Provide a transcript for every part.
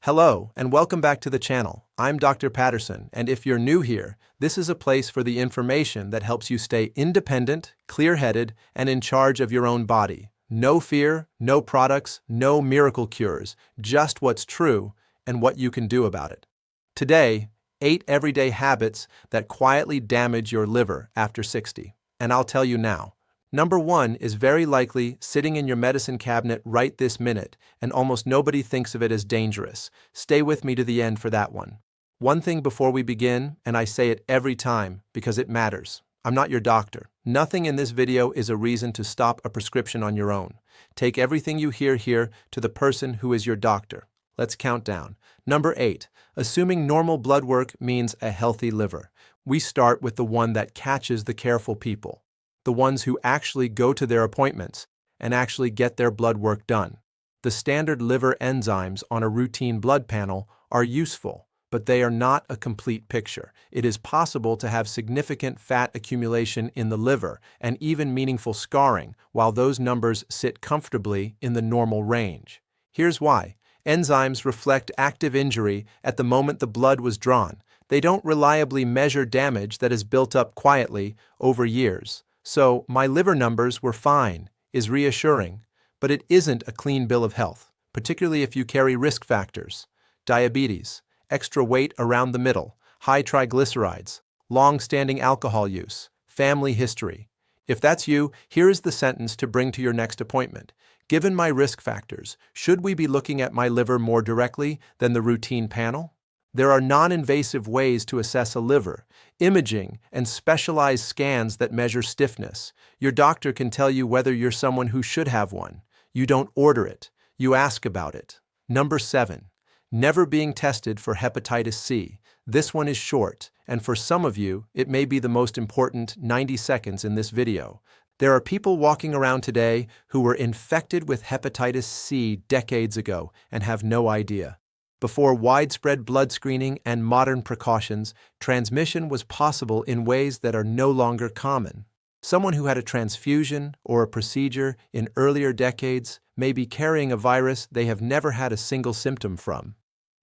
Hello, and welcome back to the channel. I'm Dr. Patterson, and if you're new here, this is a place for the information that helps you stay independent, clear-headed, and in charge of your own body. No fear, no products, no miracle cures, just what's true and what you can do about it. Today, 8 everyday habits that quietly damage your liver after 60. And I'll tell you now. Number 1 is very likely sitting in your medicine cabinet right this minute, and almost nobody thinks of it as dangerous. Stay with me to the end for that one. One thing before we begin, and I say it every time because it matters. I'm not your doctor. Nothing in this video is a reason to stop a prescription on your own. Take everything you hear here to the person who is your doctor. Let's count down. Number 8, assuming normal blood work means a healthy liver. We start with the one that catches the careful people. The ones who actually go to their appointments and actually get their blood work done. The standard liver enzymes on a routine blood panel are useful, but they are not a complete picture. It is possible to have significant fat accumulation in the liver and even meaningful scarring, while those numbers sit comfortably in the normal range. Here's why. Enzymes reflect active injury at the moment the blood was drawn. They don't reliably measure damage that is built up quietly over years. So, my liver numbers were fine, is reassuring, but it isn't a clean bill of health, particularly if you carry risk factors: diabetes, extra weight around the middle, high triglycerides, long-standing alcohol use, family history. If that's you, here is the sentence to bring to your next appointment. Given my risk factors, should we be looking at my liver more directly than the routine panel? There are non-invasive ways to assess a liver, imaging, and specialized scans that measure stiffness. Your doctor can tell you whether you're someone who should have one. You don't order it. You ask about it. Number 7, never being tested for hepatitis C. This one is short, and for some of you, it may be the most important 90 seconds in this video. There are people walking around today who were infected with hepatitis C decades ago and have no idea. Before widespread blood screening and modern precautions, transmission was possible in ways that are no longer common. Someone who had a transfusion or a procedure in earlier decades may be carrying a virus they have never had a single symptom from.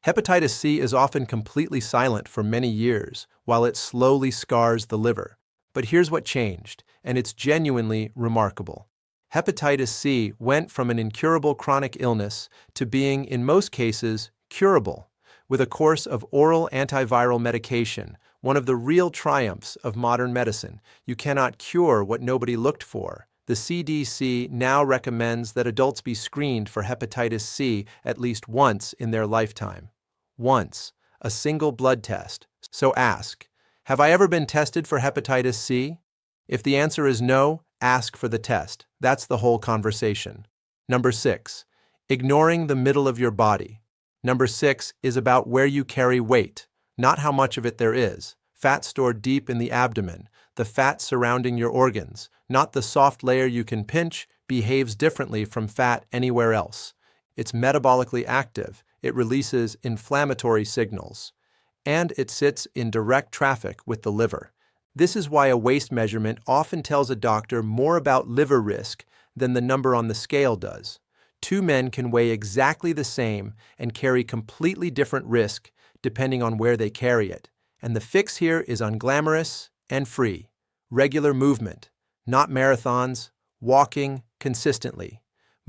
Hepatitis C is often completely silent for many years, while it slowly scars the liver. But here's what changed, and it's genuinely remarkable. Hepatitis C went from an incurable chronic illness to being, in most cases, curable, with a course of oral antiviral medication, one of the real triumphs of modern medicine. You cannot cure what nobody looked for. The CDC now recommends that adults be screened for hepatitis C at least once in their lifetime. Once, a single blood test. So ask, have I ever been tested for hepatitis C? If the answer is no, ask for the test. That's the whole conversation. Number 6, ignoring the middle of your body. Number 6 is about where you carry weight, not how much of it there is. Fat stored deep in the abdomen, the fat surrounding your organs, not the soft layer you can pinch, behaves differently from fat anywhere else. It's metabolically active, it releases inflammatory signals, and it sits in direct traffic with the liver. This is why a waist measurement often tells a doctor more about liver risk than the number on the scale does. 2 men can weigh exactly the same and carry completely different risk depending on where they carry it. And the fix here is unglamorous and free. Regular movement, not marathons, walking consistently.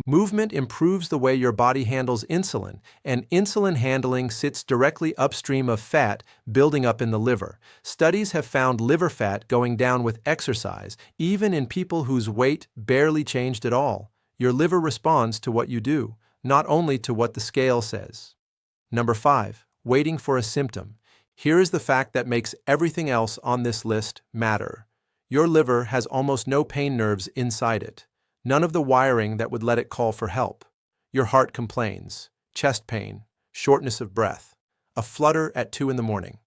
Movement improves the way your body handles insulin, and insulin handling sits directly upstream of fat building up in the liver. Studies have found liver fat going down with exercise, even in people whose weight barely changed at all. Your liver responds to what you do, not only to what the scale says. Number 5, waiting for a symptom. Here is the fact that makes everything else on this list matter. Your liver has almost no pain nerves inside it, none of the wiring that would let it call for help. Your heart complains, chest pain, shortness of breath, a flutter at 2 in the morning.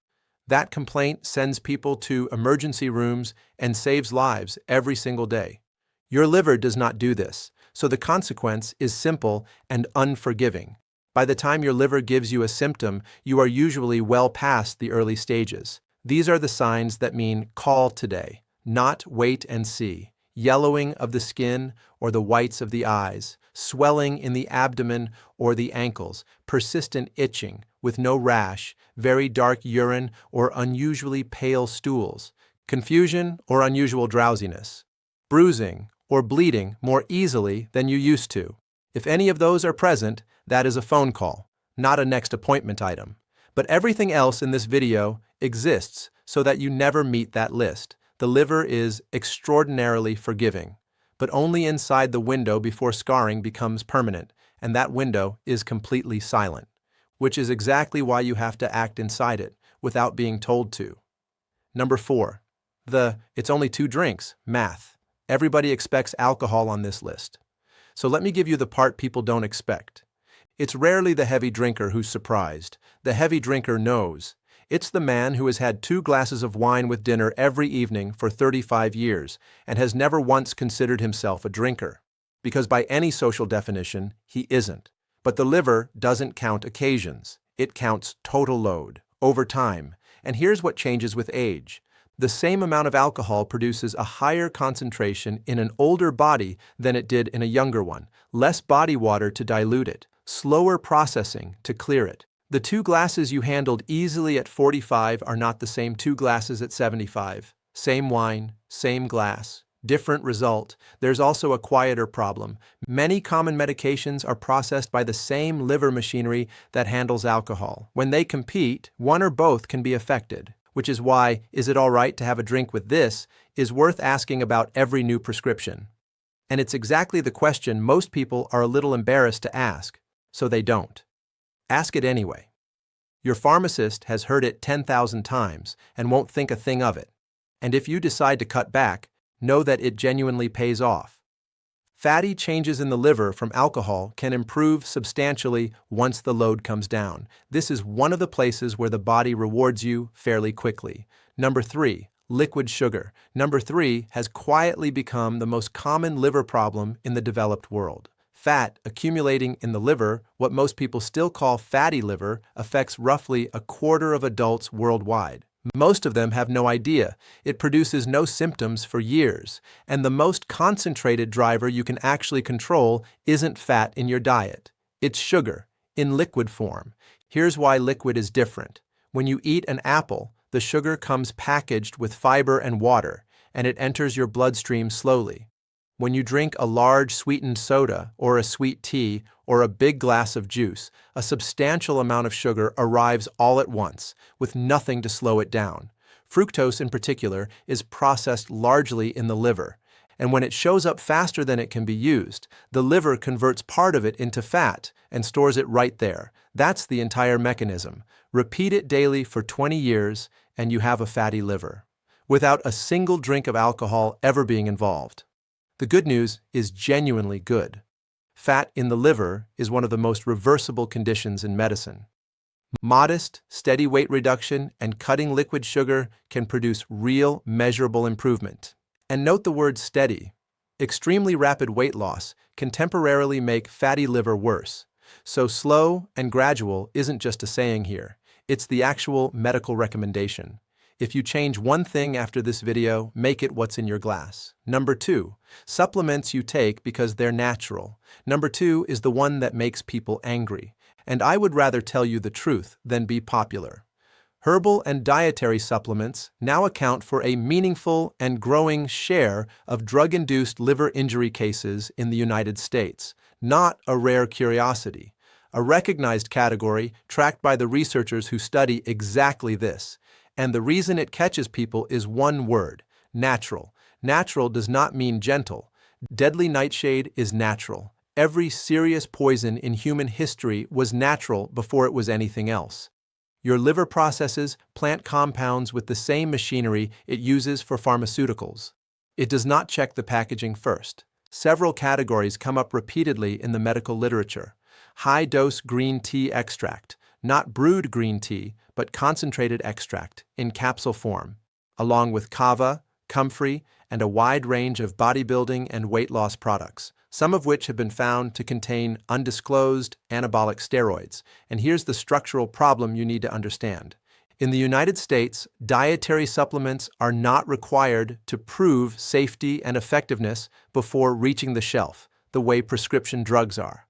That complaint sends people to emergency rooms and saves lives every single day. Your liver does not do this. So the consequence is simple and unforgiving. By the time your liver gives you a symptom, you are usually well past the early stages. These are the signs that mean call today, not wait and see. Yellowing of the skin or the whites of the eyes, swelling in the abdomen or the ankles, persistent itching with no rash, very dark urine or unusually pale stools, confusion or unusual drowsiness, bruising or bleeding more easily than you used to. If any of those are present, that is a phone call, not a next appointment item. But everything else in this video exists so that you never meet that list. The liver is extraordinarily forgiving, but only inside the window before scarring becomes permanent, and that window is completely silent, which is exactly why you have to act inside it without being told to. Number 4. It's only 2 drinks, math. Everybody expects alcohol on this list. So let me give you the part people don't expect. It's rarely the heavy drinker who's surprised. The heavy drinker knows. It's the man who has had 2 glasses of wine with dinner every evening for 35 years and has never once considered himself a drinker. Because by any social definition, he isn't. But the liver doesn't count occasions. It counts total load, over time. And here's what changes with age. The same amount of alcohol produces a higher concentration in an older body than it did in a younger one, less body water to dilute it, slower processing to clear it. The 2 glasses you handled easily at 45 are not the same 2 glasses at 75. Same wine, same glass, different result. There's also a quieter problem. Many common medications are processed by the same liver machinery that handles alcohol. When they compete, one or both can be affected, which is why, is it all right to have a drink with this, is worth asking about every new prescription. And it's exactly the question most people are a little embarrassed to ask, so they don't. Ask it anyway. Your pharmacist has heard it 10,000 times and won't think a thing of it. And if you decide to cut back, know that it genuinely pays off. Fatty changes in the liver from alcohol can improve substantially once the load comes down. This is one of the places where the body rewards you fairly quickly. Number 3, liquid sugar. Number 3 has quietly become the most common liver problem in the developed world. Fat accumulating in the liver, what most people still call fatty liver, affects roughly 1/4 of adults worldwide. Most of them have no idea. It produces no symptoms for years, and the most concentrated driver you can actually control isn't fat in your diet. It's sugar, in liquid form. Here's why liquid is different. When you eat an apple, the sugar comes packaged with fiber and water, and it enters your bloodstream slowly. When you drink a large sweetened soda or a sweet tea or a big glass of juice, a substantial amount of sugar arrives all at once, with nothing to slow it down. Fructose, in particular, is processed largely in the liver, and when it shows up faster than it can be used, the liver converts part of it into fat and stores it right there. That's the entire mechanism. Repeat it daily for 20 years, and you have a fatty liver, without a single drink of alcohol ever being involved. The good news is genuinely good. Fat in the liver is one of the most reversible conditions in medicine. Modest, steady weight reduction and cutting liquid sugar can produce real, measurable improvement. And note the word steady. Extremely rapid weight loss can temporarily make fatty liver worse. So slow and gradual isn't just a saying here. It's the actual medical recommendation. If you change one thing after this video, make it what's in your glass. Number 2, supplements you take because they're natural. Number 2 is the one that makes people angry. And I would rather tell you the truth than be popular. Herbal and dietary supplements now account for a meaningful and growing share of drug-induced liver injury cases in the United States, not a rare curiosity. A recognized category tracked by the researchers who study exactly this. And the reason it catches people is one word: natural. Natural does not mean gentle. Deadly nightshade is natural. Every serious poison in human history was natural before it was anything else. Your liver processes plant compounds with the same machinery it uses for pharmaceuticals. It does not check the packaging first. Several categories come up repeatedly in the medical literature. High-dose green tea extract, not brewed green tea, but concentrated extract in capsule form, along with kava, comfrey, and a wide range of bodybuilding and weight loss products, some of which have been found to contain undisclosed anabolic steroids. And here's the structural problem you need to understand. In the United States, dietary supplements are not required to prove safety and effectiveness before reaching the shelf. the way prescription drugs are.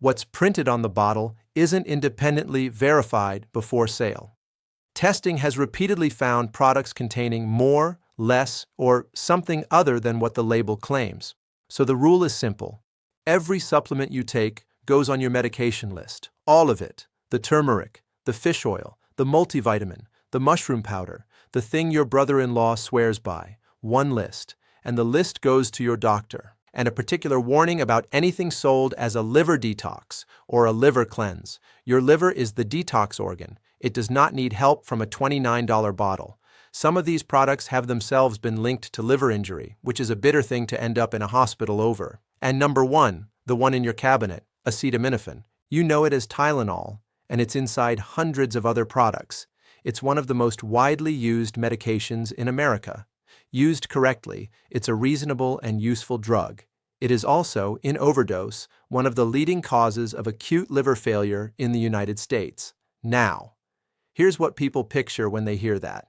What's printed on the bottle isn't independently verified before sale. Testing has repeatedly found products containing more, less, or something other than what the label claims. So the rule is simple. Every supplement you take goes on your medication list. All of it. The turmeric, the fish oil, the multivitamin, the mushroom powder, the thing your brother-in-law swears by. One list. And the list goes to your doctor. And a particular warning about anything sold as a liver detox or a liver cleanse. Your liver is the detox organ. It does not need help from a $29 bottle. Some of these products have themselves been linked to liver injury, which is a bitter thing to end up in a hospital over. And number one, the one in your cabinet, acetaminophen. You know it as Tylenol, and it's inside hundreds of other products. It's one of the most widely used medications in America. Used correctly, it's a reasonable and useful drug. It is also, in overdose, one of the leading causes of acute liver failure in the United States. Now, here's what people picture when they hear that.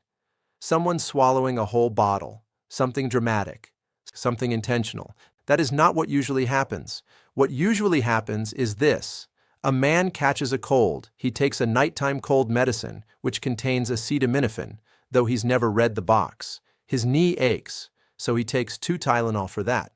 Someone swallowing a whole bottle, something dramatic, something intentional. That is not what usually happens. What usually happens is this. A man catches a cold. He takes a nighttime cold medicine, which contains acetaminophen, though he's never read the box. His knee aches, so he takes 2 Tylenol for that.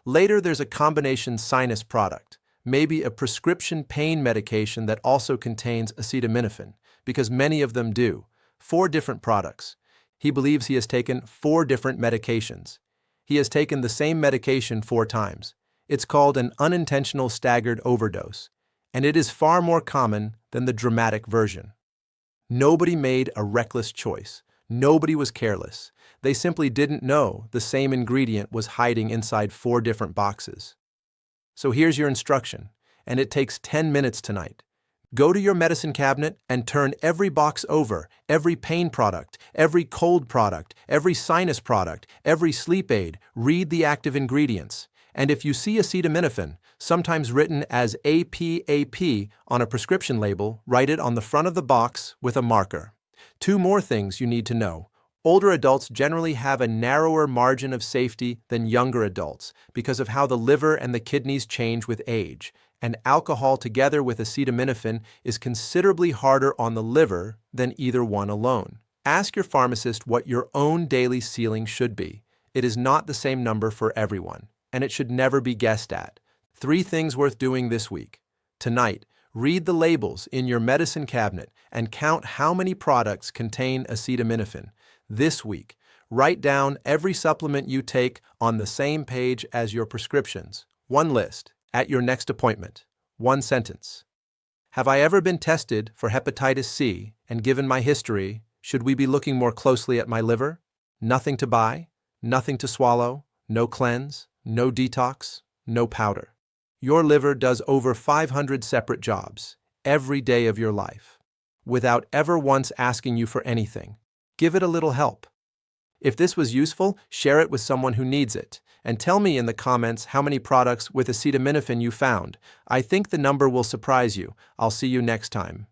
Later, there's a combination sinus product, maybe a prescription pain medication that also contains acetaminophen, because many of them do. 4 different products. He believes he has taken 4 different medications. He has taken the same medication 4 times. It's called an unintentional staggered overdose, and it is far more common than the dramatic version. Nobody made a reckless choice. Nobody was careless. They simply didn't know the same ingredient was hiding inside 4 different boxes. So here's your instruction, and it takes 10 minutes tonight. Go to your medicine cabinet and turn every box over, every pain product, every cold product, every sinus product, every sleep aid. Read the active ingredients. And if you see acetaminophen, sometimes written as APAP on a prescription label, write it on the front of the box with a marker. 2 more things you need to know. Older adults generally have a narrower margin of safety than younger adults because of how the liver and the kidneys change with age, and alcohol together with acetaminophen is considerably harder on the liver than either one alone. Ask your pharmacist what your own daily ceiling should be. It is not the same number for everyone, and it should never be guessed at. 3 things worth doing this week. Tonight, read the labels in your medicine cabinet and count how many products contain acetaminophen. This week, write down every supplement you take on the same page as your prescriptions. 1 list. At your next appointment. 1 sentence. Have I ever been tested for hepatitis C, and given my history, should we be looking more closely at my liver? Nothing to buy, nothing to swallow, no cleanse, no detox, no powder. Your liver does over 500 separate jobs every day of your life, without ever once asking you for anything. Give it a little help. If this was useful, share it with someone who needs it, and tell me in the comments how many products with acetaminophen you found. I think the number will surprise you. I'll see you next time.